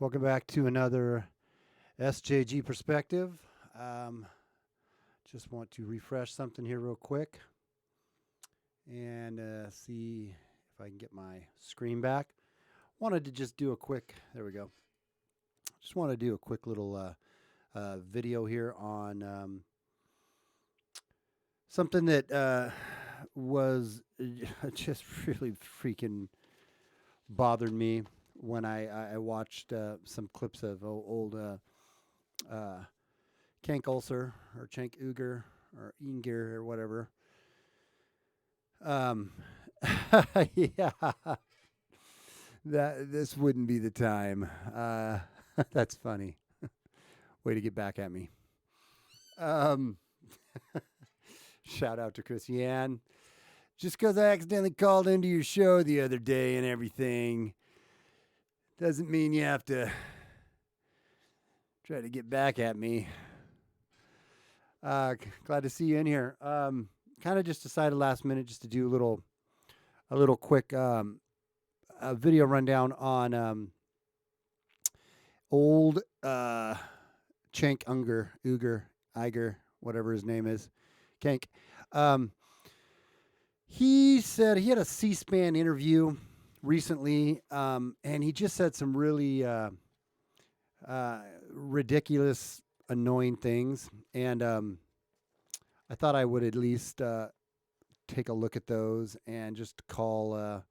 Welcome back to another SJG perspective. Um, just want to refresh something here real quick and see if I can get my screen back. Wanted to just do a quick, there we go. Just want to do a quick little video here on something that was just really freaking bothered me when I watched some clips of old Cenk Ulcer or Cenk Uygur or Ingir or whatever. Yeah, that this wouldn't be the time. That's funny. Way to get back at me. Um, Shout out to Chris Yan. Just because I accidentally called into your show the other day and everything doesn't mean you have to try to get back at me. Glad to see you in here. Kind of just decided last minute just to do a little quick a video rundown on old Cenk Uygur, whatever his name is, Cenk. He said he had a C-SPAN interview recently, and he just said some really ridiculous, annoying things. And I thought I would at least take a look at those and just call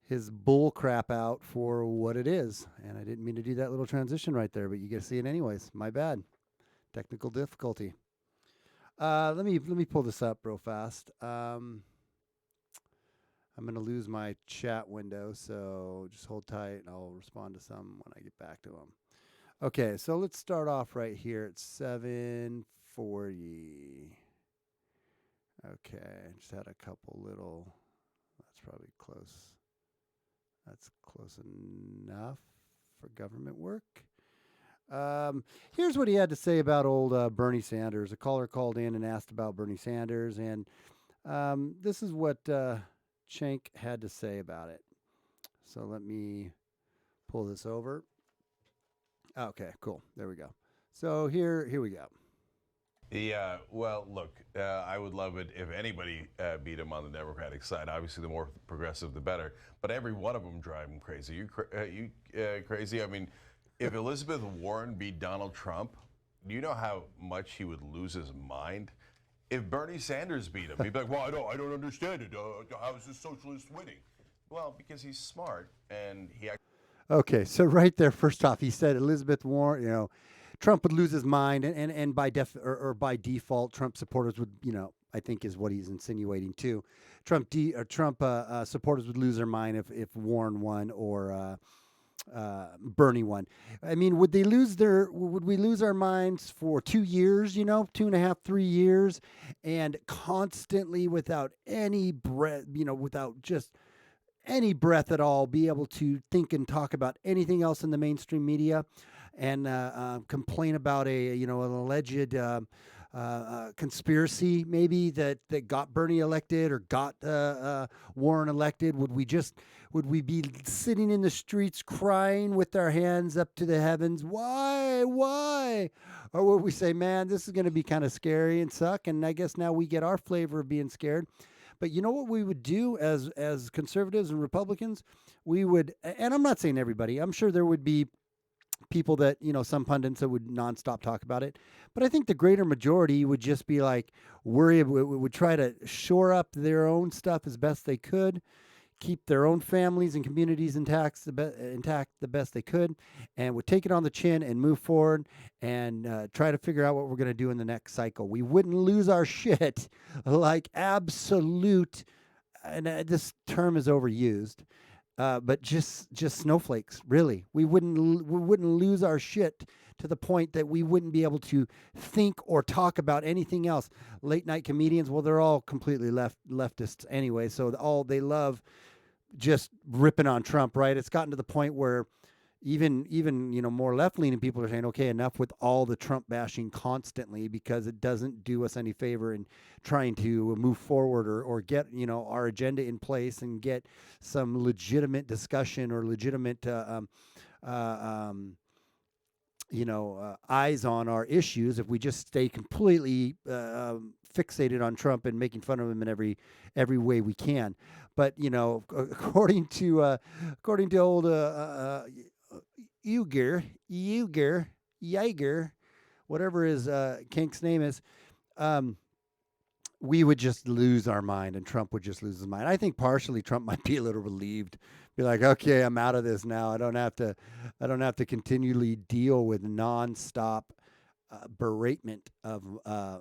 his bull crap out for what it is. And I didn't mean to do that little transition right there, but you get to see it anyways. My bad. Technical difficulty. Let me pull this up real fast. I'm gonna lose my chat window, so just hold tight and I'll respond to some when I get back to them. Okay, so let's start off right here at 7:40. Okay, just had a couple little. That's probably close. That's close enough for government work. Here's what he had to say about old Bernie Sanders. A caller called in and asked about Bernie Sanders, and this is what Cenk had to say about it. So let me pull this over. Okay, cool. There we go. So here we go. Yeah, well, look, I would love it if anybody beat him on the Democratic side. Obviously, the more progressive, the better. But every one of them drive him crazy. You crazy? I mean, if Elizabeth Warren beat Donald Trump, do you know how much he would lose his mind? If Bernie Sanders beat him, he'd be like, "Well, I don't understand it. How is this socialist winning?" Well, because he's smart and he. Okay, so right there, first off, he said Elizabeth Warren, Trump would lose his mind, and by by default, Trump supporters would, I think is what he's insinuating too. Trump supporters would lose their mind if Warren won or Bernie won. I mean, would we lose our minds for 2 years, 2.5, 3 years, and constantly without any breath, without just any breath at all, be able to think and talk about anything else in the mainstream media and complain about an alleged conspiracy maybe that got Bernie elected or got Warren elected? Would we be sitting in the streets crying with our hands up to the heavens? Why? Or would we say, man, this is going to be kind of scary and suck, and I guess now we get our flavor of being scared? But you know what we would do as conservatives and Republicans? We would, and I'm not saying everybody, I'm sure there would be people that, some pundits that would nonstop talk about it. But I think the greater majority would just be like, would try to shore up their own stuff as best they could, keep their own families and communities intact the best they could, and would take it on the chin and move forward and try to figure out what we're going to do in the next cycle. We wouldn't lose our shit like absolute, and this term is overused, but just snowflakes, really. We wouldn't lose our shit to the point that we wouldn't be able to think or talk about anything else. Late night comedians, well, they're all completely leftists anyway, so all they love just ripping on Trump, right? It's gotten to the point where even more left leaning people are saying, okay, enough with all the Trump bashing constantly, because it doesn't do us any favor in trying to move forward, or get our agenda in place and get some legitimate discussion or legitimate uh, um, eyes on our issues, if we just stay completely fixated on Trump and making fun of him in every way we can. But according to old Uygur, whatever his Kenk's name is, um, we would just lose our mind, and Trump would just lose his mind. I think partially Trump might be a little relieved, be like, okay, I'm out of this now. I don't have to continually deal with nonstop beratement of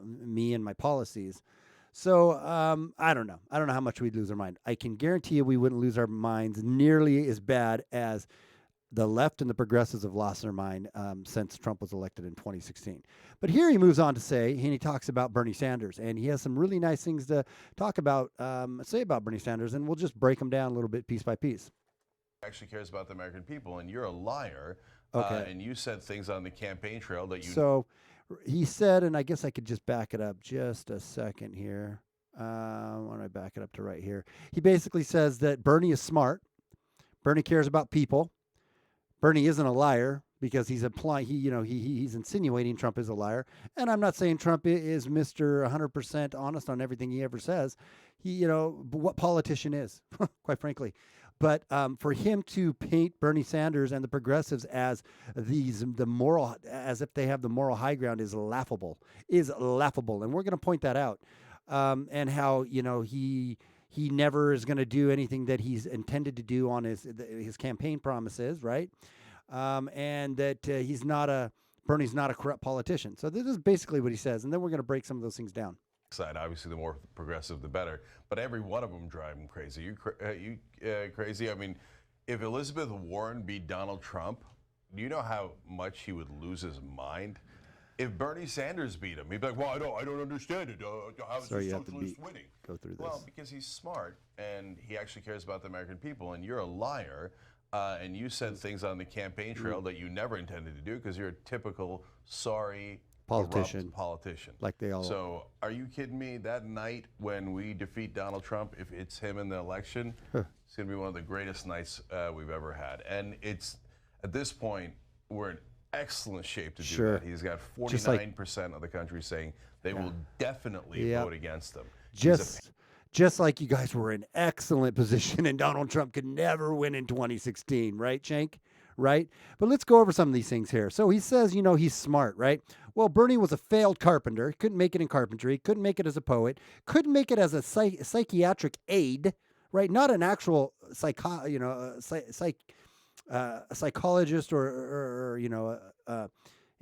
me and my policies. So I don't know. I don't know how much we'd lose our mind. I can guarantee you we wouldn't lose our minds nearly as bad as the left and the progressives have lost their mind since Trump was elected in 2016. But here he moves on to say, and he talks about Bernie Sanders, and he has some really nice things to talk about, say about Bernie Sanders, and we'll just break them down a little bit piece by piece. Actually cares about the American people, and you're a liar. Okay. And you said things on the campaign trail that you. So he said, and I guess I could just back it up just a second here. Why don't I back it up to right here? He basically says that Bernie is smart. Bernie cares about people. Bernie isn't a liar, because he's applying. He's insinuating Trump is a liar, and I'm not saying Trump is Mr. 100% honest on everything he ever says. But what politician is, quite frankly. But for him to paint Bernie Sanders and the progressives as as if they have the moral high ground is laughable, and we're going to point that out, and how he never is going to do anything that he's intended to do on his campaign promises, right? And that Bernie's not a corrupt politician. So this is basically what he says, and then we're going to break some of those things down. Side, obviously, the more progressive, the better. But every one of them drive him crazy. You crazy? I mean, if Elizabeth Warren beat Donald Trump, do you know how much he would lose his mind? If Bernie Sanders beat him, he'd be like, "Well, I don't understand it. How is the socialist winning?" Go through this. Well, because he's smart and he actually cares about the American people, and you're a liar. And you said things on the campaign trail that you never intended to do, because you're a typical sorry Politician. Politician. Like they all are. So are you kidding me? That night when we defeat Donald Trump, if it's him in the election, it's going to be one of the greatest nights we've ever had. And it's, at this point, we're in excellent shape to do that. He's got 49% of the country saying they will definitely vote against him. Just like you guys were in excellent position, and Donald Trump could never win in 2016, right, Cenk? Right? But let's go over some of these things here. So he says, he's smart, right? Well, Bernie was a failed carpenter. He couldn't make it in carpentry. Couldn't make it as a poet. Couldn't make it as a psychiatric aide, right? Not an actual psychologist or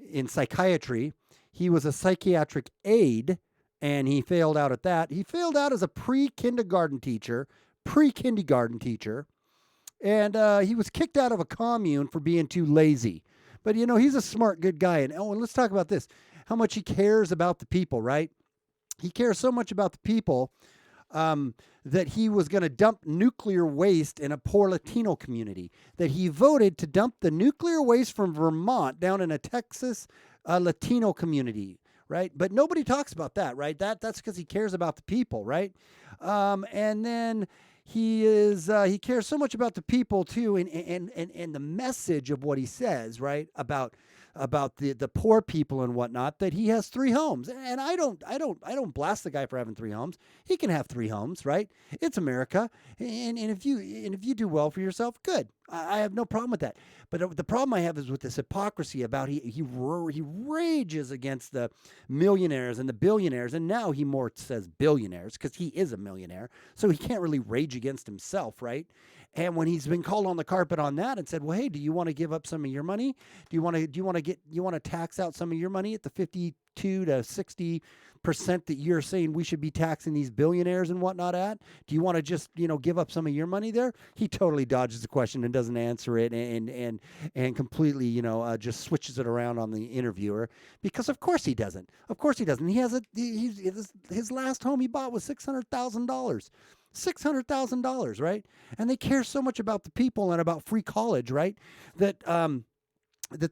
in psychiatry. He was a psychiatric aide, and he failed out at that. He failed out as a pre-kindergarten teacher, and he was kicked out of a commune for being too lazy. But, he's a smart, good guy. And let's talk about this, how much he cares about the people, right? He cares so much about the people that he was going to dump nuclear waste in a poor Latino community, that he voted to dump the nuclear waste from Vermont down in a Texas Latino community, right? But nobody talks about that, right? That's because he cares about the people, right? And then he cares so much about the people too, and the message of what he says, right, about the poor people and whatnot, that he has 3 homes. And I don't blast the guy for having 3 homes. He can have 3 homes, right? It's America, and if you do well for yourself, good. I have no problem with that. But the problem I have is with this hypocrisy about he rages against the millionaires and the billionaires, and now he more says billionaires because he is a millionaire, so he can't really rage against himself, right? And when he's been called on the carpet on that and said, "Well, hey, do you want to give up some of your money? Do you want to tax out some of your money at the 52 to 60% that you're saying we should be taxing these billionaires and whatnot at? Do you want to just, give up some of your money there? He totally dodges the question and doesn't answer it, and completely, just switches it around on the interviewer, because of course he doesn't. Of course he doesn't. He has his last home he bought was $600,000. $600,000, right? And they care so much about the people and about free college, right? That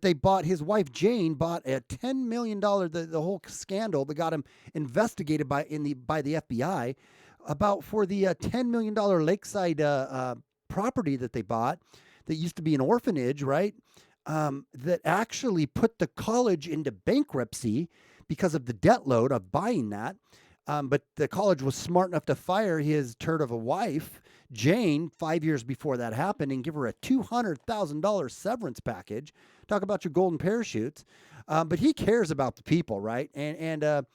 they bought, his wife Jane bought a $10 million, the whole scandal that got him investigated by the FBI, about for the $10 million lakeside property that they bought that used to be an orphanage, right? That actually put the college into bankruptcy because of the debt load of buying that. But the college was smart enough to fire his turd of a wife, Jane, 5 years before that happened, and give her a $200,000 severance package. Talk about your golden parachutes. But he cares about the people, right? And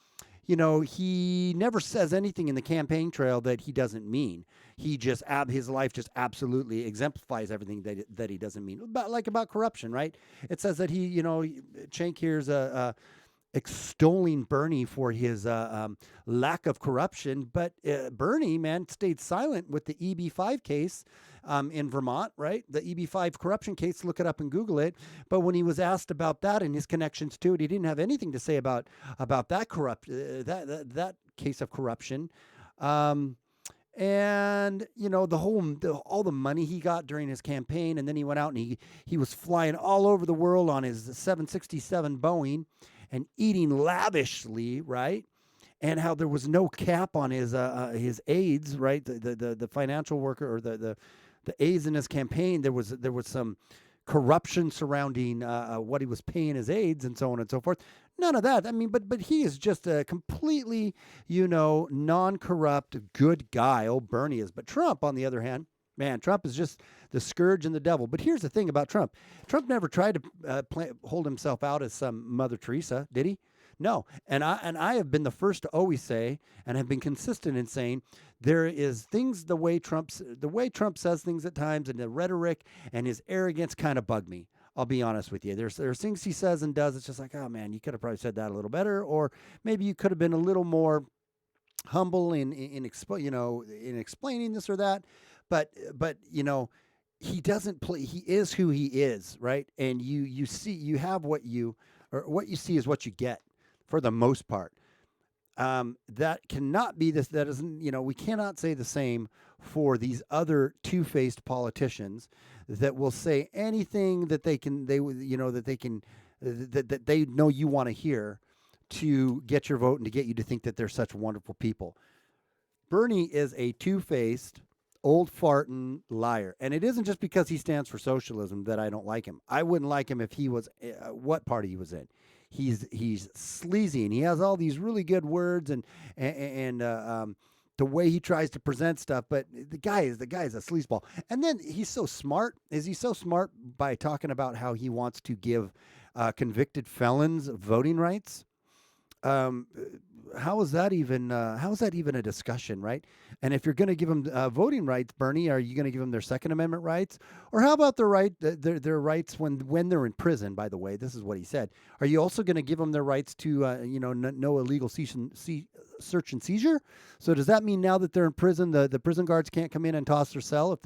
he never says anything in the campaign trail that he doesn't mean. He just his life just absolutely exemplifies everything that he doesn't mean. About corruption, right? It says that Cenk here's extolling Bernie for his lack of corruption, but Bernie, man, stayed silent with the EB5 case in Vermont, right? The EB5 corruption case, look it up and Google it. But when he was asked about that and his connections to it, he didn't have anything to say about that that case of corruption. And all the money he got during his campaign, and then he went out and he was flying all over the world on his 767 Boeing and eating lavishly, right? And how there was no cap on his aides, right? The financial worker, or the aides in his campaign. There was some corruption surrounding what he was paying his aides and so on and so forth. None of that. I mean, but he is just a completely, non-corrupt, good guy. Old Bernie is. But Trump, on the other hand, man, Trump is just the scourge and the devil. But here's the thing about Trump. Trump never tried to hold himself out as some Mother Teresa, did he? No. And I have been the first to always say, and have been consistent in saying, there is things the way Trump says things at times, and the rhetoric and his arrogance kind of bug me. I'll be honest with you. There's things he says and does. It's just like, oh man, you could have probably said that a little better, or maybe you could have been a little more humble in explaining this or that. But he doesn't play. He is who he is, right? And you have what you see is what you get for the most part. That cannot be this. That isn't. We cannot say the same for these other two-faced politicians that will say anything that they know you want to hear to get your vote and to get you to think that they're such wonderful people. Bernie is a two-faced, old farting liar. And it isn't just because he stands for socialism that I don't like him. I wouldn't like him if he was what party he was in. He's sleazy, and he has all these really good words and the way he tries to present stuff, but the guy is a sleazeball. And then he's so smart. Is he so smart by talking about how he wants to give convicted felons voting rights? How is that even a discussion, right? And if you're going to give them voting rights, Bernie, are you going to give them their Second Amendment rights, or how about their their rights when they're in prison? By the way, this is what he said. Are you also going to give them their rights to no illegal search and seizure? So does that mean now that they're in prison, the prison guards can't come in and toss their cell if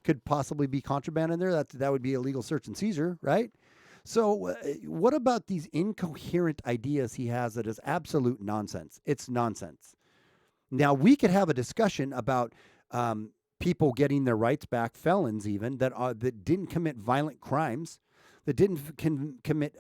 could possibly be contraband in there? That would be illegal search and seizure, right? So what about these incoherent ideas he has that is absolute nonsense? It's nonsense. Now, we could have a discussion about people getting their rights back, felons even, that didn't commit violent crimes, that didn't commit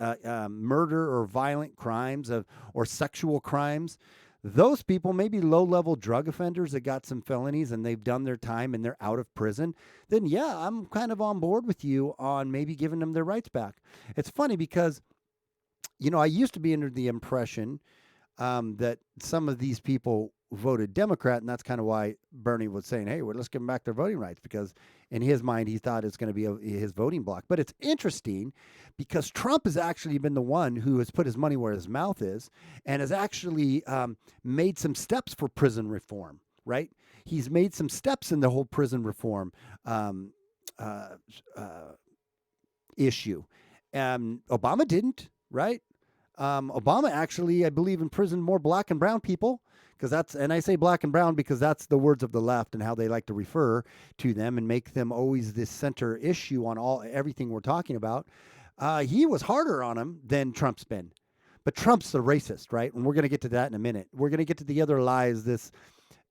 murder or violent crimes or sexual crimes. Those people may be low-level drug offenders that got some felonies and they've done their time and they're out of prison. Then, yeah, I'm kind of on board with you on maybe giving them their rights back. It's funny because, I used to be under the impression that some of these people voted Democrat, and that's kind of why Bernie was saying, hey, well, let's give them back their voting rights, because in his mind, he thought it's going to be his voting block. But it's interesting because Trump has actually been the one who has put his money where his mouth is and has actually made some steps for prison reform, right? He's made some steps in the whole prison reform issue. Obama didn't, right? Obama actually, I believe, imprisoned more black and brown people because and I say black and brown because that's the words of the left and how they like to refer to them and make them always this center issue on everything we're talking about. He was harder on them than Trump's been. But Trump's the racist, right? And we're going to get to that in a minute. We're going to get to the other lies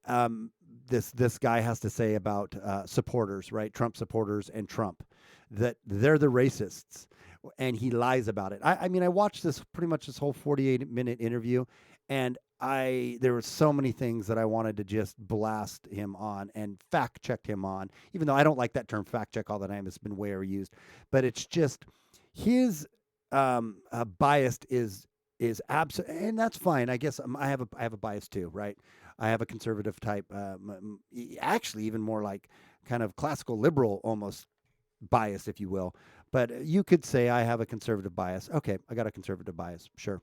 um, this guy has to say about supporters, right? Trump supporters and Trump, that they're the racists, and he lies about it. I mean, I watched this pretty much this whole 48-minute interview, and there were so many things that I wanted to just blast him on and fact check him on, even though I don't like that term fact check all the time. It's been way overused, but it's just his bias is absolute, and that's fine. I guess I have a bias too, right? I have a conservative type, actually even more like kind of classical liberal almost bias, if you will. But you could say I have a conservative bias. Okay, I got a conservative bias, sure.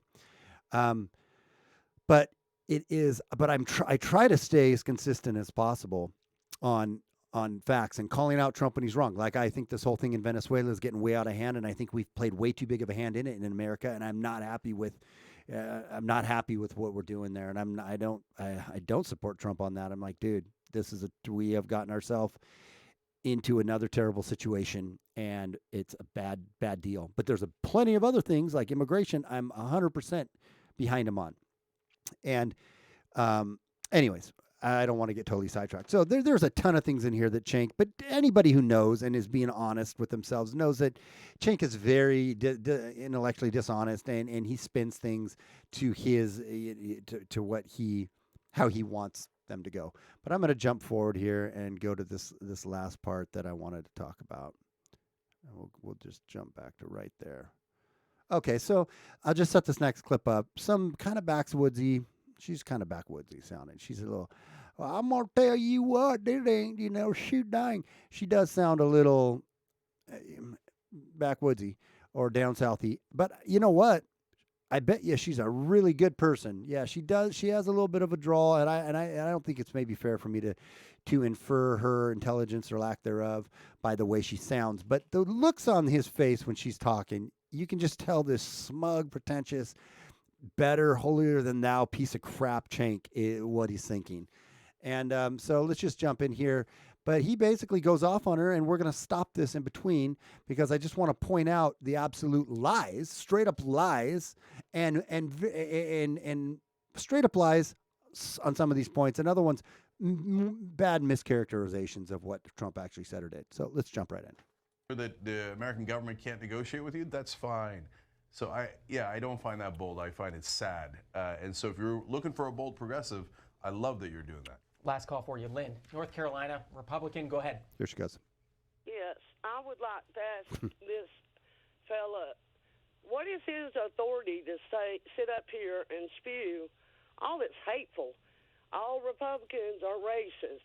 But I try to stay as consistent as possible on facts and calling out Trump when he's wrong. Like I think this whole thing in Venezuela is getting way out of hand, and I think we've played way too big of a hand in it in America, and I'm not happy with what we're doing there, and I don't support Trump on that. I'm like, dude, we have gotten ourselves into another terrible situation, and it's a bad deal. But there's plenty of other things like immigration I'm 100% behind him on. And anyways, I don't want to get totally sidetracked. So there's a ton of things in here that Cenk, but anybody who knows and is being honest with themselves knows that Cenk is very intellectually dishonest, and he spins things to how he wants them to go. But I'm going to jump forward here and go to this last part that I wanted to talk about. We'll just jump back to right there. Okay, so I'll just set this next clip up. Some kind of backwoodsy. She's kind of backwoodsy sounding. She's a little, well, I'm going to tell you what, it ain't, shoot dang. She does sound a little backwoodsy or down southy. But you know what? I bet you she's a really good person. Yeah, she does. She has a little bit of a drawl, and I don't think it's maybe fair for me to infer her intelligence or lack thereof by the way she sounds. But the looks on his face when she's talking, you can just tell this smug, pretentious, better, holier than thou piece of crap Cenk what he's thinking. And so let's just jump in here. But he basically goes off on her, and we're going to stop this in between because I just want to point out the absolute lies, straight up lies, and straight up lies on some of these points, and other ones bad mischaracterizations of what Trump actually said or did. So let's jump right in. That the American government can't negotiate with you, that's fine. So I don't find that bold. I find it sad. And so if you're looking for a bold progressive, I love that you're doing that. Last call for you, Lynn, North Carolina, Republican. Go ahead. Here she goes. Yes, I would like to ask this fella, what is his authority to sit up here and spew all that's hateful? All Republicans are racist.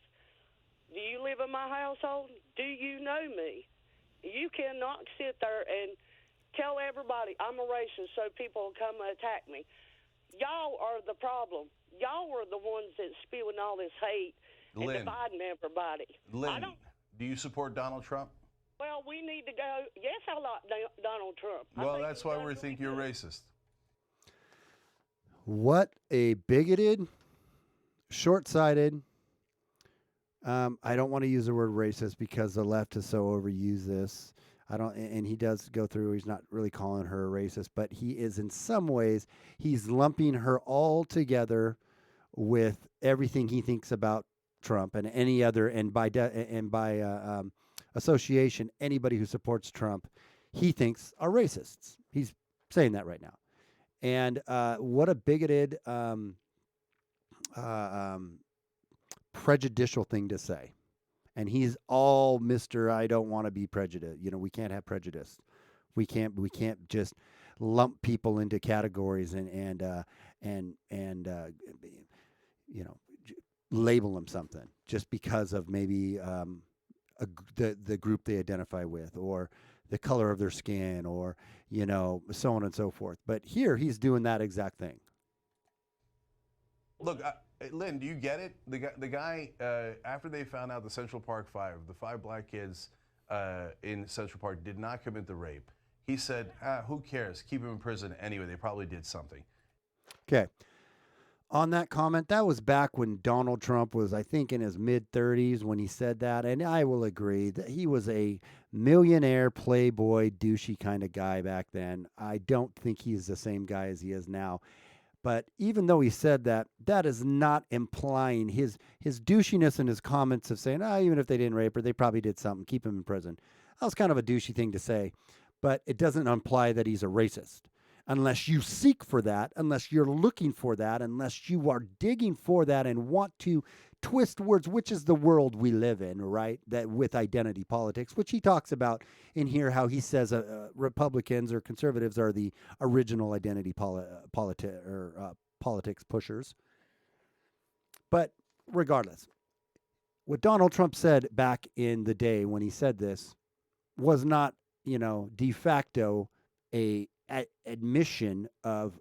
Do you live in my household? Do you know me? You cannot sit there and tell everybody I'm a racist so people will come and attack me. Y'all are the problem. Y'all are the ones that's spewing all this hate and dividing everybody. Lynn, do you support Donald Trump? Well, we need to go. Yes, I like Donald Trump. Well, that's why we think you're racist. What a bigoted, short-sighted. I don't want to use the word racist because the left has so overused this. And he does go through, he's not really calling her a racist, but he is in some ways, he's lumping her all together with everything he thinks about Trump and any other, and by association, anybody who supports Trump, he thinks are racists. He's saying that right now. And what a bigoted, prejudicial thing to say. And he's all Mr. I don't want to be prejudiced. We can't have prejudice. We can't just lump people into categories and label them something just because of maybe the group they identify with or the color of their skin or so on and so forth. But here he's doing that exact thing. Look, Lynn, do you get it? The guy after they found out the Central Park 5, the 5 black kids in Central Park did not commit the rape, He said, who cares? Keep him in prison anyway. They probably did something. Okay. On that comment, that was back when Donald Trump was, I think, in his mid-30s when he said that. And I will agree that he was a millionaire, playboy, douchey kind of guy back then. I don't think he's the same guy as he is now. But even though he said that, that is not implying his douchiness in his comments of saying, even if they didn't rape her, they probably did something. Keep him in prison. That was kind of a douchey thing to say. But it doesn't imply that he's a racist. Unless you seek for that, unless you're looking for that, unless you are digging for that and want to twist words, which is the world we live in, right? That with identity politics, which he talks about in here, how he says Republicans or conservatives are the original identity politics pushers. But regardless, what Donald Trump said back in the day when he said this was not, de facto a admission of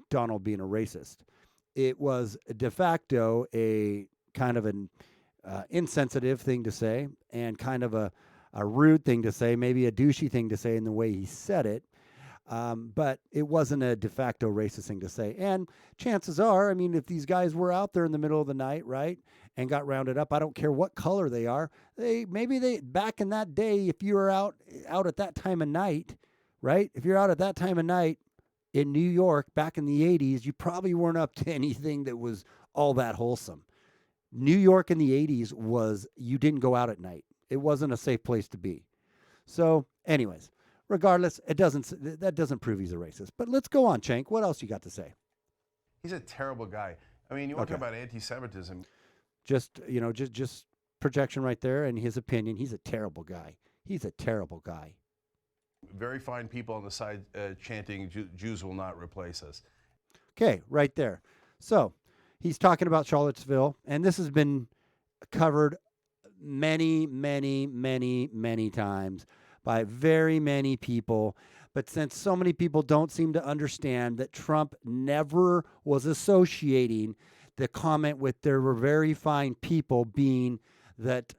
Donald being a racist. It was de facto a kind of an insensitive thing to say and kind of a rude thing to say, maybe a douchey thing to say in the way he said it. But it wasn't a de facto racist thing to say. And chances are, if these guys were out there in the middle of the night, right, and got rounded up, I don't care what color they are, maybe back in that day, if you were out at that time of night, right? If you're out at that time of night in New York back in the 80s, you probably weren't up to anything that was all that wholesome. New York in the 80s you didn't go out at night. It wasn't a safe place to be. So anyways, regardless, that doesn't prove he's a racist. But let's go on, Cenk. What else you got to say? He's a terrible guy. You want to talk about anti-Semitism. Just projection right there and his opinion. He's a terrible guy. He's a terrible guy. Very fine people on the side chanting, Jews will not replace us. Okay, right there. So he's talking about Charlottesville, and this has been covered many, many, many, many times by very many people. But since so many people don't seem to understand that Trump never was associating the comment with there were very fine people being that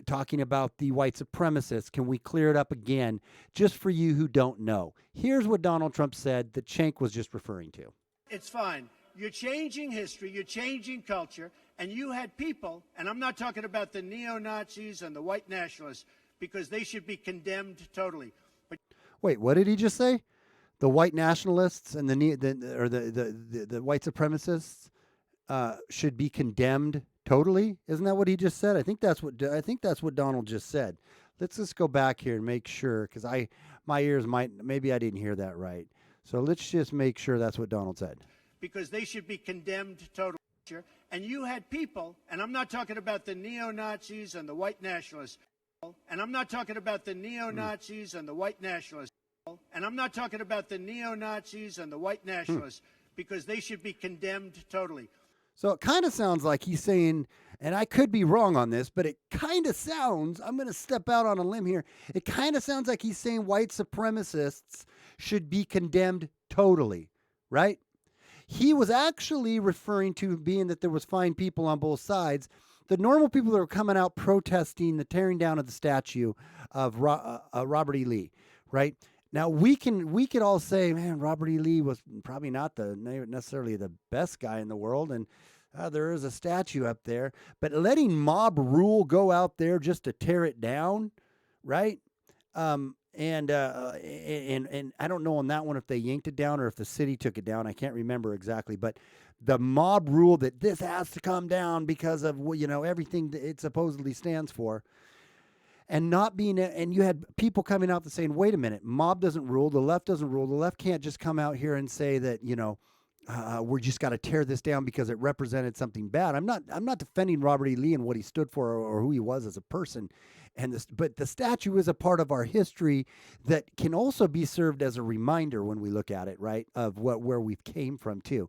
talking about the white supremacists, can we clear it up again just for you who don't know? Here's what Donald Trump said that Cenk was just referring to. It's fine. You're changing history, you're changing culture, and you had people, and I'm not talking about the neo-Nazis and the white nationalists, because they should be condemned totally. But wait, what did he just say? The white nationalists and the white supremacists should be condemned totally? Isn't that what he just said? I think that's what Donald just said. Let's just go back here and make sure, because my ears maybe I didn't hear that right. So let's just make sure that's what Donald said. Because they should be condemned totally. And you had people, and I'm not talking about the neo-Nazis and the white nationalists, and I'm not talking about the neo-Nazis and the white nationalists, and I'm not talking about the neo-Nazis and the white nationalists, because they should be condemned totally. So it kind of sounds like he's saying, and I could be wrong on this, but it kind of sounds, I'm going to step out on a limb here, it kind of sounds like he's saying white supremacists should be condemned totally, right? He was actually referring to being that there was fine people on both sides. The normal people that were coming out protesting the tearing down of the statue of Robert E. Lee, right? Now, we could all say, man, Robert E. Lee was probably not necessarily the best guy in the world, and there is a statue up there. But letting mob rule go out there just to tear it down, right? And I don't know on that one if they yanked it down or if the city took it down. I can't remember exactly, but the mob rule that this has to come down because of everything that it supposedly stands for. And you had people coming out saying, wait a minute, mob doesn't rule, the left doesn't rule, the left can't just come out here and say that, we're just got to tear this down because it represented something bad. I'm not defending Robert E. Lee and what he stood for or who he was as a person. But the statue is a part of our history that can also be served as a reminder when we look at it, right, of where we came from too.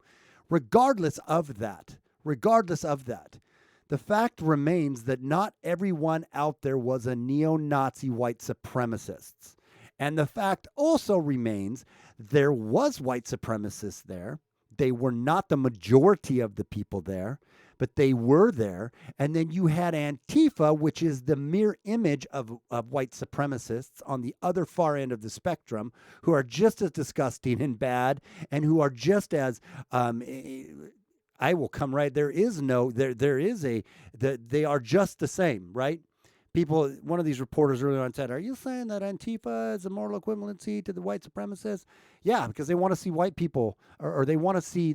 Regardless of that, the fact remains that not everyone out there was a neo-Nazi white supremacist. And the fact also remains there was white supremacists there. They were not the majority of the people there, but they were there. And then you had Antifa, which is the mere image of white supremacists on the other far end of the spectrum, who are just as disgusting and bad, and who are just as I will come right. There is no there is a that they are just the same, right? People, one of these reporters earlier on said, "Are you saying that Antifa is a moral equivalency to the white supremacists?" Yeah, because they want to see white people, or they want to see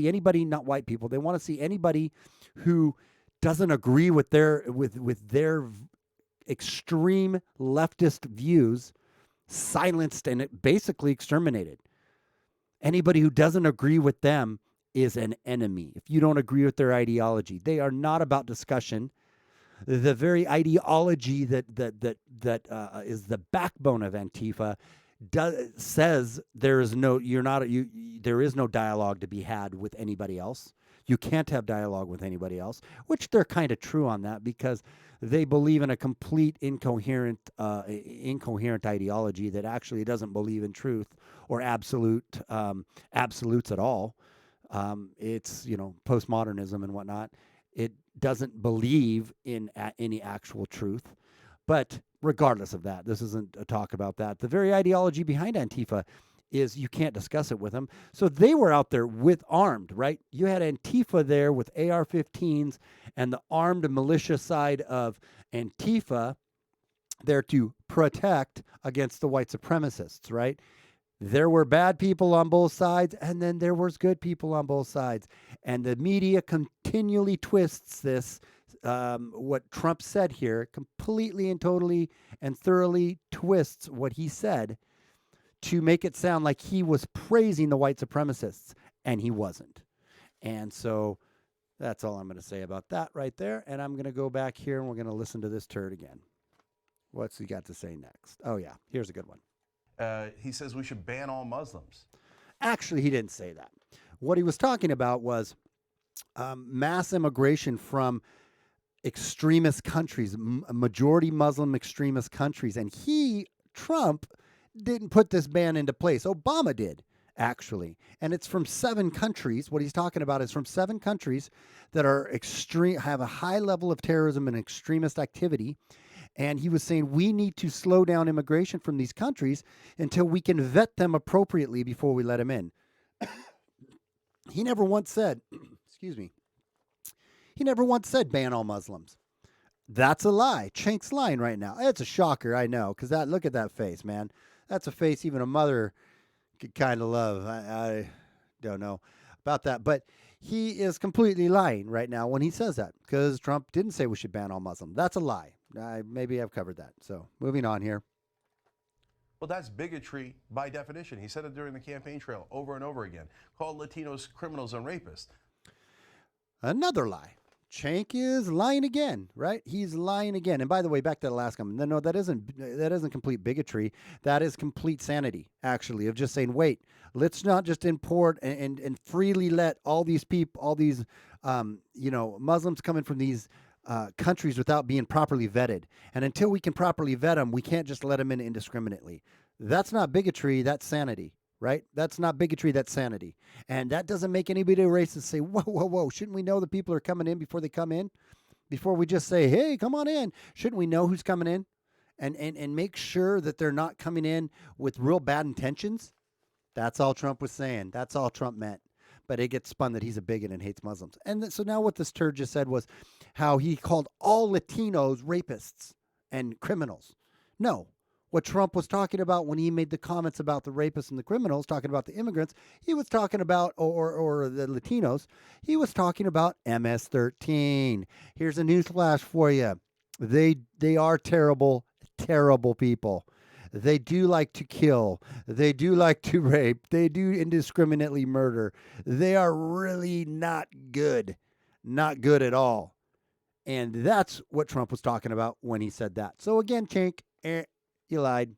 anybody, not white people. They want to see anybody who doesn't agree with their extreme leftist views silenced and basically exterminated. Anybody who doesn't agree with them is an enemy. If you don't agree with their ideology, they are not about discussion. The very ideology that is the backbone of Antifa says there is no there is no dialogue to be had with anybody else. You can't have dialogue with anybody else, which they're kind of true on that, because they believe in a complete incoherent ideology that actually doesn't believe in truth or absolutes at all. It's postmodernism and whatnot. It doesn't believe in any actual truth. But regardless of that, this isn't a talk about that. The very ideology behind Antifa is you can't discuss it with them. So they were out there with armed, right? You had Antifa there with AR-15s and the armed militia side of Antifa there to protect against the white supremacists, right? There were bad people on both sides, and then there was good people on both sides. And the media continually twists this, what Trump said here, completely and totally and thoroughly twists what he said to make it sound like he was praising the white supremacists, and he wasn't. And so that's all I'm going to say about that right there. And I'm going to go back here, and we're going to listen to this turd again. What's he got to say next? Oh, yeah, here's a good one. He says we should ban all Muslims. Actually, he didn't say that. What he was talking about was mass immigration from extremist countries, majority Muslim extremist countries. And Trump, didn't put this ban into place. Obama did, actually. And it's from 7 countries. What he's talking about is from 7 countries that are have a high level of terrorism and extremist activity. And he was saying we need to slow down immigration from these countries until we can vet them appropriately before we let them in. He never once said, excuse me, he never once said ban all Muslims. That's a lie. Cenk's lying right now. It's a shocker, I know, because look at that face, man. That's a face even a mother could kind of love. I don't know about that, but he is completely lying right now when he says that, because Trump didn't say we should ban all Muslims. That's a lie. Maybe I've covered that. So moving on here. Well, that's bigotry by definition. He said it during the campaign trail over and over again. Called Latinos criminals and rapists. Another lie. Cenk is lying again, right? He's lying again. And by the way, back to the last comment. No, that isn't complete bigotry. That is complete sanity, actually, of just saying, wait, let's not just import and freely let all these people, all these, Muslims coming from these countries without being properly vetted. And until we can properly vet them, we can't just let them in indiscriminately. That's not bigotry. That's sanity. Right? That's not bigotry, that's sanity. And that doesn't make anybody racist say, whoa, whoa, whoa, shouldn't we know the people are coming in before they come in? Before we just say, hey, come on in. Shouldn't we know who's coming in? And make sure that they're not coming in with real bad intentions? That's all Trump was saying. That's all Trump meant. But it gets spun that he's a bigot and hates Muslims. And so now what this turd just said was how he called all Latinos rapists and criminals. No. What Trump was talking about when he made the comments about the rapists and the criminals, talking about the immigrants, he was talking about, or the Latinos, he was talking about MS-13. Here's a newsflash for you. They are terrible, terrible people. They do like to kill. They do like to rape. They do indiscriminately murder. They are really not good. Not good at all. And that's what Trump was talking about when he said that. So again, Cenk, you lied.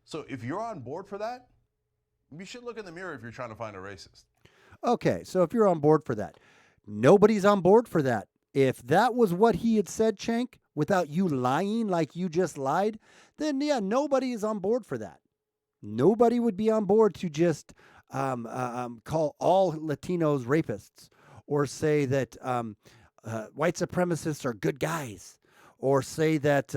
So if you're on board for that, you should look in the mirror if you're trying to find a racist. Okay, so if you're on board for that, nobody's on board for that. If that was what he had said, Cenk, without you lying like you just lied, then yeah, nobody is on board for that. Nobody would be on board to just call all Latinos rapists, or say that white supremacists are good guys, or say that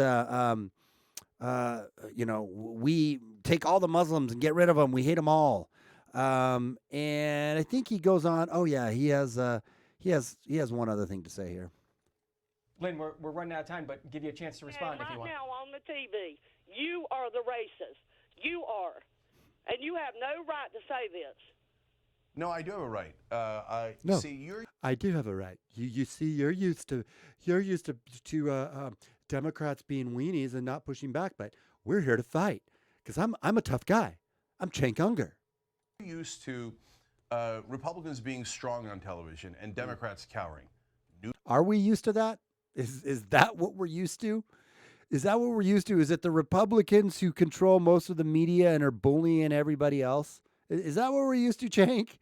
we take all the Muslims and get rid of them. We hate them all. And I think he goes on. Oh yeah, he has one other thing to say here. Lynn, we're running out of time, but give you a chance to respond if you want. Right now on the TV, you are the racist. You are. And you have no right to say this. No, I do have a right. No. See, you're I do have a right. You see, you're used to Democrats being weenies and not pushing back, but we're here to fight because I'm a tough guy. I'm Cenk Uygur. used to Republicans being strong on television and Democrats cowering. Are we used to that? Is that what we're used to? Is that what we're used to? Is it the Republicans who control most of the media and are bullying everybody else? Is that what we're used to, Cenk?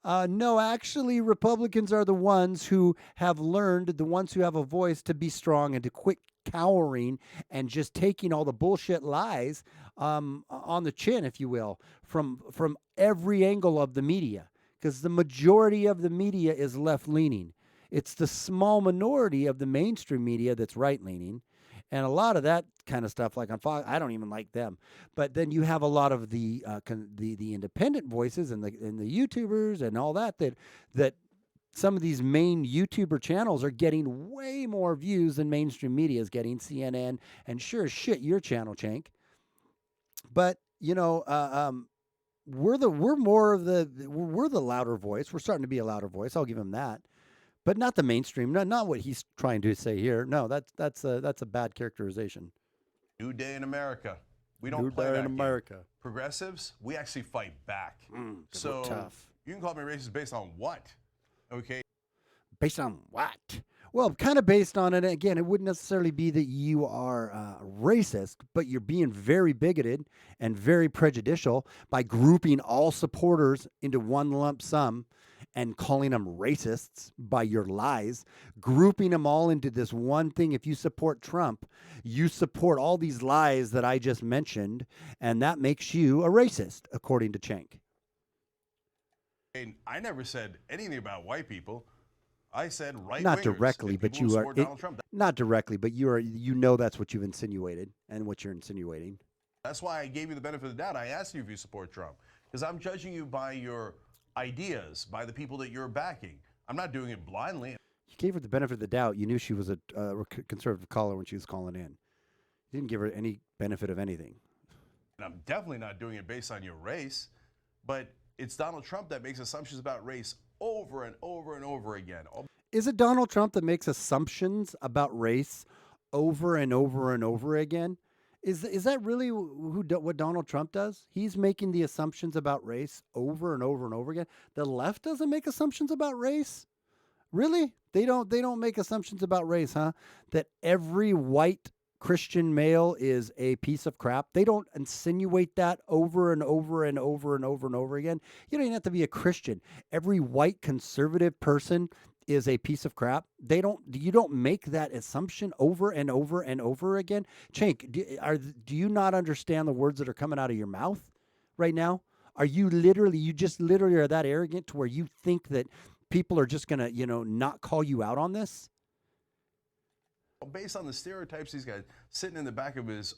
No, actually, Republicans are the ones who have learned, the ones who have a voice, to be strong and to quit cowering and just taking all the bullshit lies on the chin, if you will, from every angle of the media. Because the majority of the media is left-leaning. It's the small minority of the mainstream media that's right-leaning. And a lot of that kind of stuff, like on Fox, I don't even like them. But then you have a lot of the independent voices and the YouTubers and all that some of these main YouTuber channels are getting way more views than mainstream media is getting. CNN and sure as shit your channel, Cenk. But we're the louder voice. We're starting to be a louder voice. I'll give him that. But not the mainstream. Not what he's trying to say here. No, that's a bad characterization. New day in America. We don't New play day that in game. America. Progressives, we actually fight back. So tough. You can call me racist based on what? Okay. Based on what? Well, kind of based on it. Again, it wouldn't necessarily be that you are racist, but you're being very bigoted and very prejudicial by grouping all supporters into one lump sum and calling them racists by your lies, grouping them all into this one thing. If you support Trump, you support all these lies that I just mentioned, and that makes you a racist, according to Cenk. And I never said anything about white people. I said right-wingers. Not directly, and but people who you are. support Donald Trump. Not directly, but you are. You know that's what you've insinuated and what you're insinuating. That's why I gave you the benefit of the doubt. I asked you if you support Trump because I'm judging you by your ideas, by the people that you're backing. I'm not doing it blindly. You gave her the benefit of the doubt. You knew she was a conservative caller when she was calling in. You didn't give her any benefit of anything. And I'm definitely not doing it based on your race, but it's Donald Trump that makes assumptions about race over and over and over again. Is it Donald Trump that makes assumptions about race over and over and over again? Is that really what Donald Trump does? He's making the assumptions about race over and over and over again. The left doesn't make assumptions about race? Really? They don't make assumptions about race, huh? That every white Christian male is a piece of crap. They don't insinuate that over and over and over and over and over again. You don't even have to be a Christian. Every white conservative person is a piece of crap. You don't make that assumption over and over and over again. Cenk, do you not understand the words that are coming out of your mouth right now? You just literally are that arrogant to where you think that people are just going to, not call you out on this? Based on the stereotypes, these guys sitting in the back of his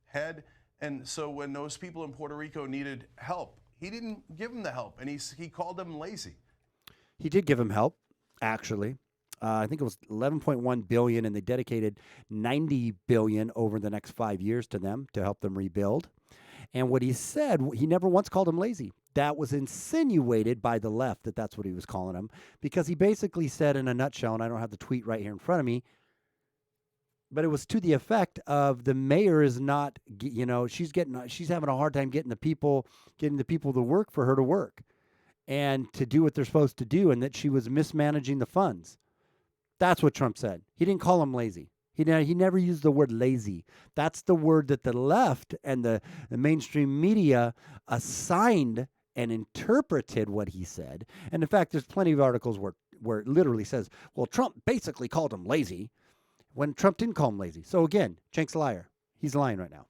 head. And so when those people in Puerto Rico needed help, he didn't give them the help. And he called them lazy. He did give them help, actually. I think it was $11.1 billion, and they dedicated $90 billion over the next 5 years to them to help them rebuild. And what he said, he never once called them lazy. That was insinuated by the left that's what he was calling them, because he basically said in a nutshell, and I don't have the tweet right here in front of me, but it was to the effect of the mayor is not, she's having a hard time getting the people to work for her to work and to do what they're supposed to do, and that she was mismanaging the funds. That's what Trump said. He didn't call him lazy. He never used the word lazy. That's the word that the left and the mainstream media assigned and interpreted what he said. And in fact, there's plenty of articles where it literally says, well, Trump basically called him lazy, when Trump didn't call him lazy. So again, Cenk's a liar. He's lying right now.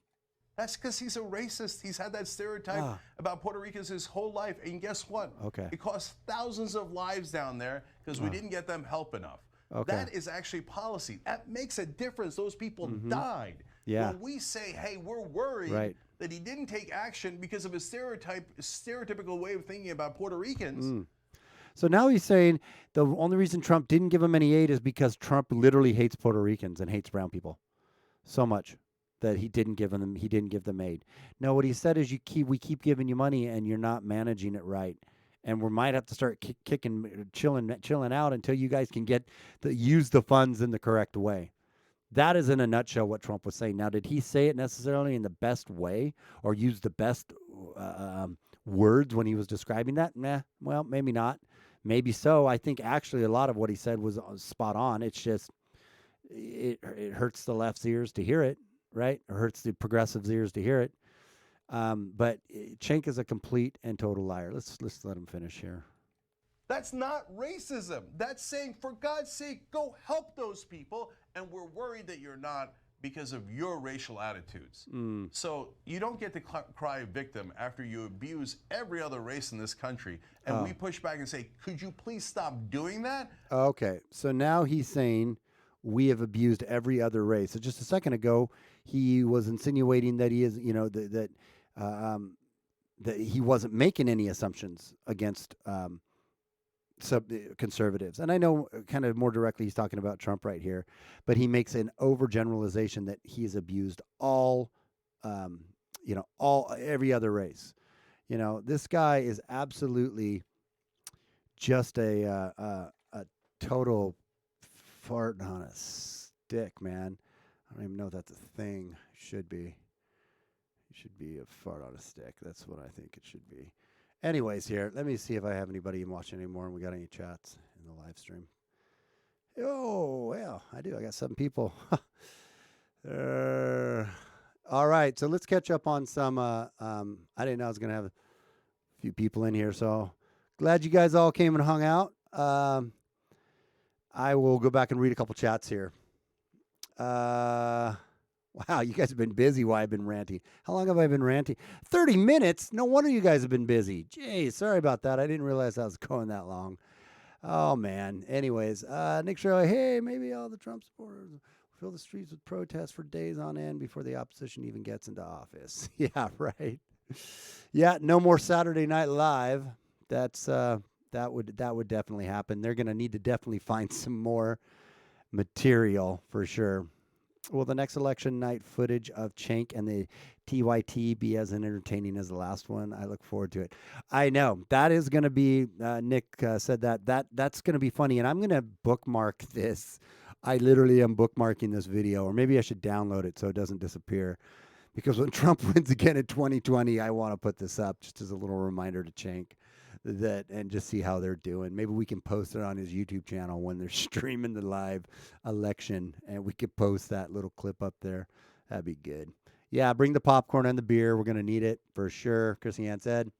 That's because he's a racist. He's had that stereotype about Puerto Ricans his whole life. And guess what? Okay. It cost thousands of lives down there because we didn't get them help enough. Okay. That is actually policy. That makes a difference. Those people died. Yeah. When we say, hey, we're worried Right. that he didn't take action because of a stereotypical way of thinking about Puerto Ricans. So now he's saying the only reason Trump didn't give him any aid is because Trump literally hates Puerto Ricans and hates brown people so much that he didn't give them aid. No, what he said is we keep giving you money and you're not managing it right. And we might have to start chilling out until you guys can use the funds in the correct way. That is in a nutshell what Trump was saying. Now, did he say it necessarily in the best way or use the best words when he was describing that? Nah, well, maybe not. Maybe so. I think actually a lot of what he said was spot on. It's just it hurts the left's ears to hear it, right? It hurts the progressives' ears to hear it. But Cenk is a complete and total liar. Let's let him finish here. That's not racism. That's saying, for God's sake, go help those people. And we're worried that you're not because of your racial attitudes. So you don't get to cry victim after you abuse every other race in this country. And we push back and say, could you please stop doing that? Okay. So now he's saying we have abused every other race. So just a second ago, he was insinuating that he is, that he wasn't making any assumptions against conservatives. And I know kind of more directly he's talking about Trump right here, but he makes an overgeneralization that he's abused every other race. This guy is absolutely just a total fart on a stick, man. I don't even know if that's a thing. Should be. It should be a fart on a stick. That's what I think it should be. Anyways, here, let me see if I have anybody watching anymore and we got any chats in the live stream. Oh, well, I do. I got 7 people. All right, so let's catch up on some. I didn't know I was going to have a few people in here, so glad you guys all came and hung out. I will go back and read a couple chats here. Wow, you guys have been busy while I've been ranting. How long have I been ranting? 30 minutes? No wonder you guys have been busy. Jeez, sorry about that. I didn't realize I was going that long. Oh, man. Anyways, Nick Shirley, hey, maybe all the Trump supporters will fill the streets with protests for days on end before the opposition even gets into office. Yeah, right. Yeah, no more Saturday Night Live. That's that would definitely happen. They're going to need to definitely find some more material for sure. Will the next election night footage of Cenk and the TYT be as entertaining as the last one? I look forward to it. I know that is going to be. Nick said that's going to be funny, and I'm going to bookmark this. I literally am bookmarking this video, or maybe I should download it so it doesn't disappear. Because when Trump wins again in 2020, I want to put this up just as a little reminder to Cenk and just see how they're doing. Maybe we can post it on his YouTube channel when they're streaming the live election, and we could post that little clip up there. That'd be good. Yeah, bring the popcorn and the beer. We're going to need it for sure. Chrissy Ann said,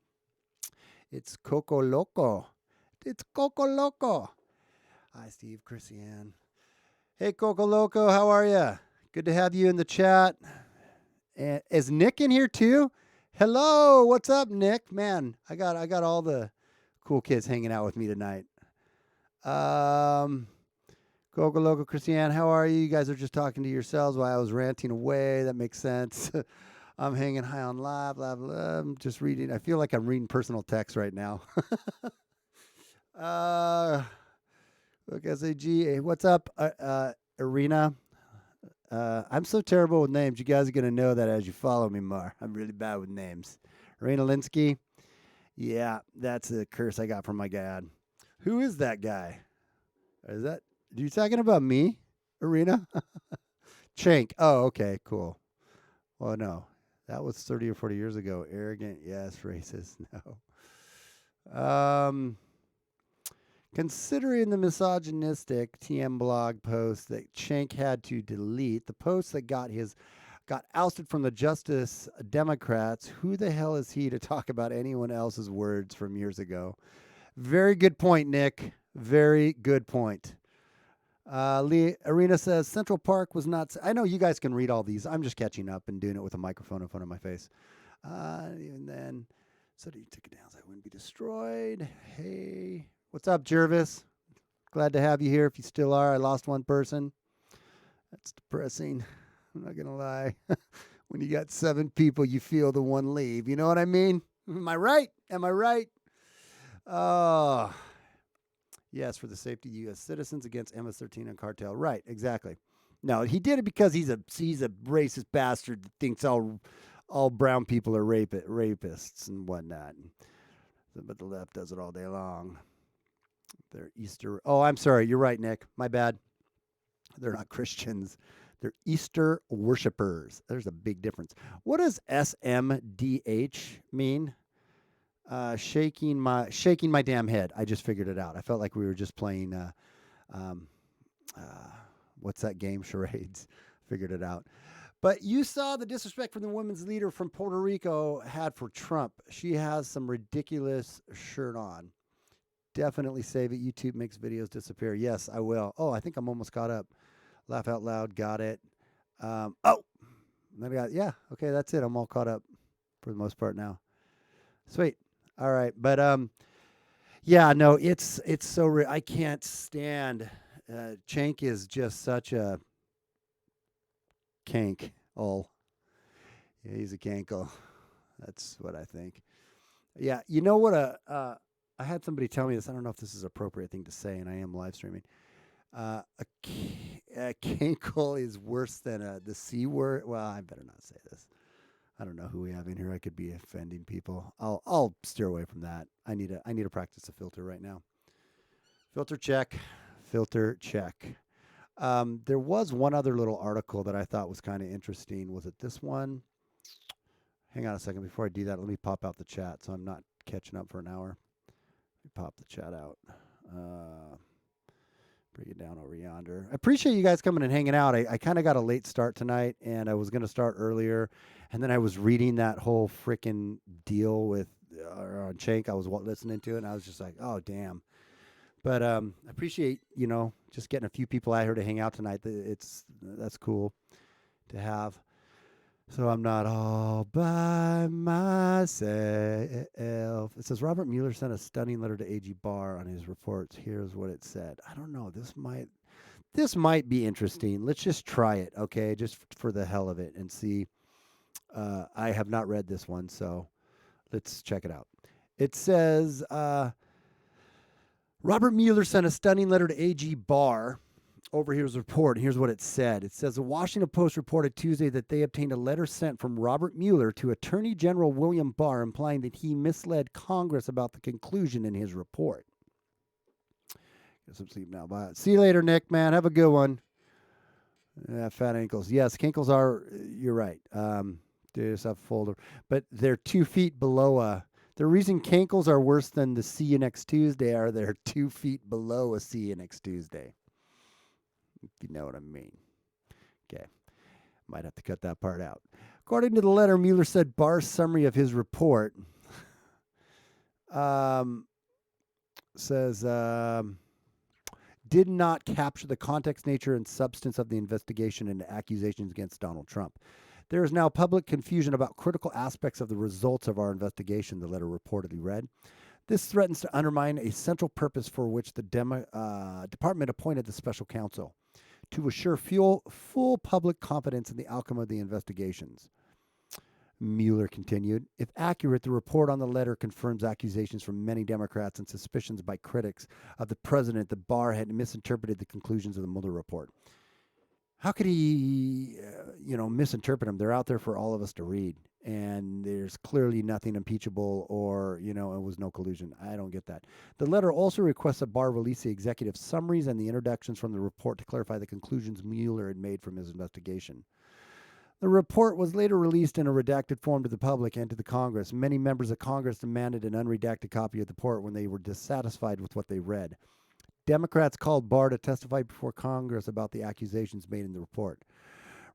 it's Coco Loco. It's Coco Loco. Hi, Steve, Chrissy Ann. Hey, Coco Loco, how are you? Good to have you in the chat. And is Nick in here too? Hello, what's up, Nick? Man, I got all the cool kids hanging out with me tonight. Coco Loco, Christiane, how are you? You guys are just talking to yourselves while I was ranting away. That makes sense. I'm hanging high on live, blah, blah. I'm just reading. I feel like I'm reading personal text right now. Look, SAG, what's up, Arena? I'm so terrible with names. You guys are going to know that as you follow me more. I'm really bad with names. Raina Linsky. Yeah, that's a curse I got from my dad. Who is that guy? Are you talking about me, Arena? Cenk. Oh, okay, cool. Well, no. That was 30 or 40 years ago. Arrogant, yes. Racist, no. Considering the misogynistic TM blog post that Cenk had to delete, the post that got ousted from the Justice Democrats, who the hell is he to talk about anyone else's words from years ago? Very good point, Nick. Very good point. Arena says Central Park was not. I know you guys can read all these. I'm just catching up and doing it with a microphone in front of my face. Even then, so you took it down so I wouldn't be destroyed. Hey, what's up, Jervis? Glad to have you here. If you still are, I lost one person. That's depressing. I'm not gonna lie. When you got 7 people, you feel the one leave. You know what I mean? Am I right? Am I right? Oh. Yes, for the safety of U.S. citizens against MS-13 and cartel. Right, exactly. No, he did it because he's a racist bastard that thinks all brown people are rapists and whatnot. But the left does it all day long. They're Easter. Oh, I'm sorry. You're right, Nick. My bad. They're not Christians. They're Easter worshipers. There's a big difference. What does SMDH mean? Shaking my damn head. I just figured it out. I felt like we were just playing, what's that game? Charades. Figured it out. But you saw the disrespect from the women's leader from Puerto Rico had for Trump. She has some ridiculous shirt on. Definitely save it. YouTube makes videos disappear. Yes, I will. Oh, I think I'm almost caught up. Laugh out loud. Got it. Yeah. Okay, that's it. I'm all caught up for the most part now. Sweet. All right, but yeah, no, it's so I can't stand. Cenk is just such a cank. Yeah, he's a cankle. That's what I think. Yeah, you know what? I had somebody tell me this. I don't know if this is an appropriate thing to say, and I am live streaming. A cankle is worse than the C word. Well, I better not say this. I don't know who we have in here. I could be offending people. I'll steer away from that. I need to practice a filter right now. Filter check. Filter check. There was one other little article that I thought was kind of interesting. Was it this one? Hang on a second. Before I do that, let me pop out the chat so I'm not catching up for an hour. Let me pop the chat out. Bring it down over yonder. I appreciate you guys coming and hanging out. I kind of got a late start tonight, and I was going to start earlier. And then I was reading that whole freaking deal with on Cenk. I was listening to it, and I was just like, oh, damn. But I appreciate, just getting a few people out here to hang out tonight. That's cool to have. So I'm not all by myself. It says Robert Mueller sent a stunning letter to AG Barr on his reports. Here's what it said. I don't know. This might be interesting. Let's just try it, okay? Just for the hell of it and see. I have not read this one, so let's check it out. It says Robert Mueller sent a stunning letter to AG Barr over his report. Here's what it said. It says the Washington Post reported Tuesday that they obtained a letter sent from Robert Mueller to Attorney General William Barr implying that he misled Congress about the conclusion in his report. Guess I'm sleeping now. Bye. See you later, Nick, man. Have a good one. Fat ankles. Yes, kinkles are, you're right. Do yourself a folder. But they're 2 feet below the reason cankles are worse than the see you next Tuesday are they're 2 feet below a see you next Tuesday. If you know what I mean. Okay. Might have to cut that part out. According to the letter, Mueller said Barr's summary of his report says did not capture the context, nature, and substance of the investigation and accusations against Donald Trump. There is now public confusion about critical aspects of the results of our investigation, the letter reportedly read. This threatens to undermine a central purpose for which the department appointed the special counsel, to assure full public confidence in the outcome of the investigations. Mueller continued, if accurate, the report on the letter confirms accusations from many Democrats and suspicions by critics of the president that Barr had misinterpreted the conclusions of the Mueller report. How could he, misinterpret them? They're out there for all of us to read. And there's clearly nothing impeachable or, it was no collusion. I don't get that. The letter also requests that Barr release the executive summaries and the introductions from the report to clarify the conclusions Mueller had made from his investigation. The report was later released in a redacted form to the public and to the Congress. Many members of Congress demanded an unredacted copy of the report when they were dissatisfied with what they read. Democrats called Barr to testify before Congress about the accusations made in the report.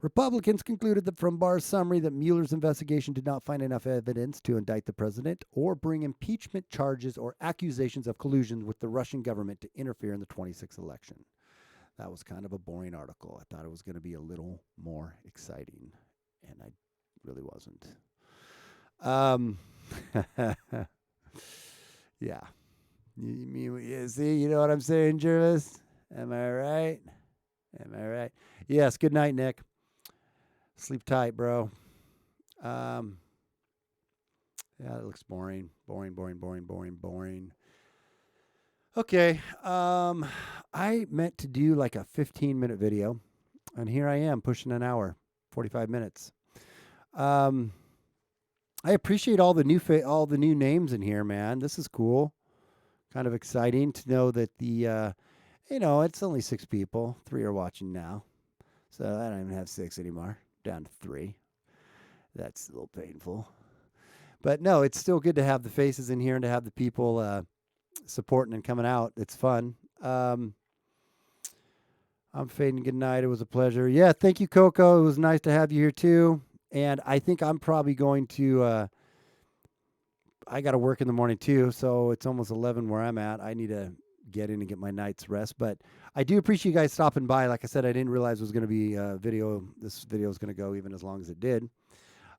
Republicans concluded that from Barr's summary that Mueller's investigation did not find enough evidence to indict the president or bring impeachment charges or accusations of collusion with the Russian government to interfere in the 26th election. That was kind of a boring article. I thought it was going to be a little more exciting, and I really wasn't. Yeah. You see, you know what I'm saying, Jervis? Am I right? Am I right? Yes. Good night, Nick. Sleep tight, bro. Yeah, it looks boring. Boring. Okay. I meant to do like a 15-minute video, and here I am pushing an hour, 45 minutes. I appreciate all the new names in here, man. This is cool. Kind of exciting to know that it's only 6 people. 3 are watching now. So I don't even have 6 anymore. Down to 3. That's a little painful. But no, it's still good to have the faces in here and to have the people supporting and coming out. It's fun. I'm fading. Good night. It was a pleasure. Yeah, thank you, Coco. It was nice to have you here too. And I think I'm probably going to I got to work in the morning too, so it's almost 11 where I'm at. I need to get in and get my night's rest. But I do appreciate you guys stopping by. Like I said, I didn't realize it was going to be a video. This video is going to go even as long as it did.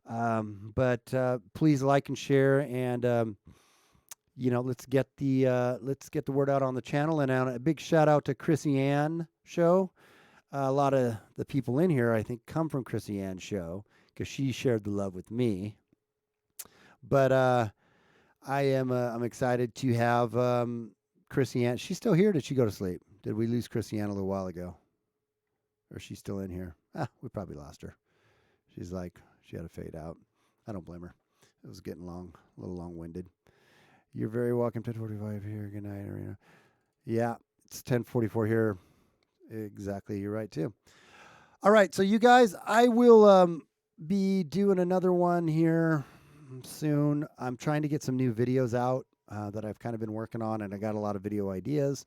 But please like and share, and let's get the word out on the channel. And a big shout out to Chrissy Ann show. A lot of the people in here, I think, come from Chrissy Ann's show because she shared the love with me. But I'm excited to have Chrissy Ann. She's still here. Did she go to sleep? Did we lose Chrissy Ann a little while ago? Or is she still in here? We probably lost her. She's like, she had to fade out. I don't blame her. It was getting long, a little long-winded. You're very welcome. 10:45 here. Good night, Arena. Yeah, it's 10:44 here. Exactly. You're right, too. All right. So, you guys, I will be doing another one here soon. I'm trying to get some new videos out that I've kind of been working on, and I got a lot of video ideas.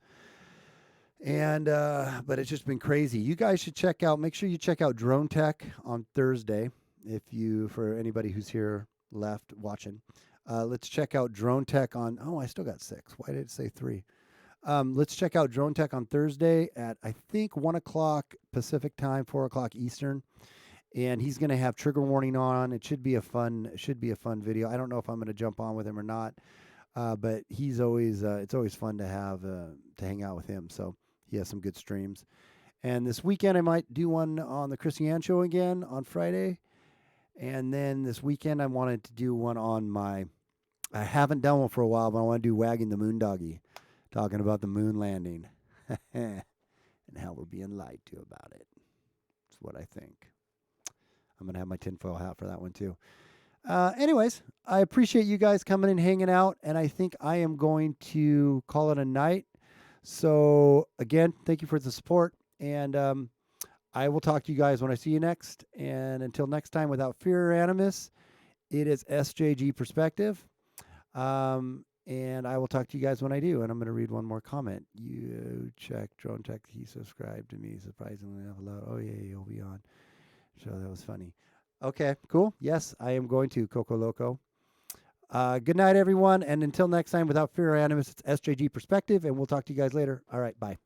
And but it's just been crazy. You guys should make sure you check out Drone Tech on Thursday. For anybody who's here left watching, let's check out Drone Tech on. Oh, I still got 6. Why did it say 3? Let's check out Drone Tech on Thursday at, I think, 1 o'clock Pacific time, 4 o'clock Eastern. And he's going to have trigger warning on. It should be a fun video. I don't know if I'm going to jump on with him or not. But he's always, it's always fun to have, to hang out with him. So he has some good streams. And this weekend I might do one on the Chrissy Ann show again on Friday. And then this weekend I wanted to do one on I haven't done one for a while, but I want to do Wagging the Moon Doggy, talking about the moon landing and how we're being lied to about it. That's what I think. I'm going to have my tinfoil hat for that one too. Anyways, I appreciate you guys coming and hanging out, and I think I am going to call it a night. So again, thank you for the support, and I will talk to you guys when I see you next. And until next time, without fear or animus, it is SJG Perspective. And I will talk to you guys when I do. And I'm going to read one more comment. You check Drone Tech. He subscribed to me surprisingly enough. Oh yeah, he'll be on. So that was funny. Okay, cool. Yes, I am going to Coco Loco. Good night, everyone. And until next time, without fear or animus, it's SJG Perspective. And we'll talk to you guys later. All right, bye.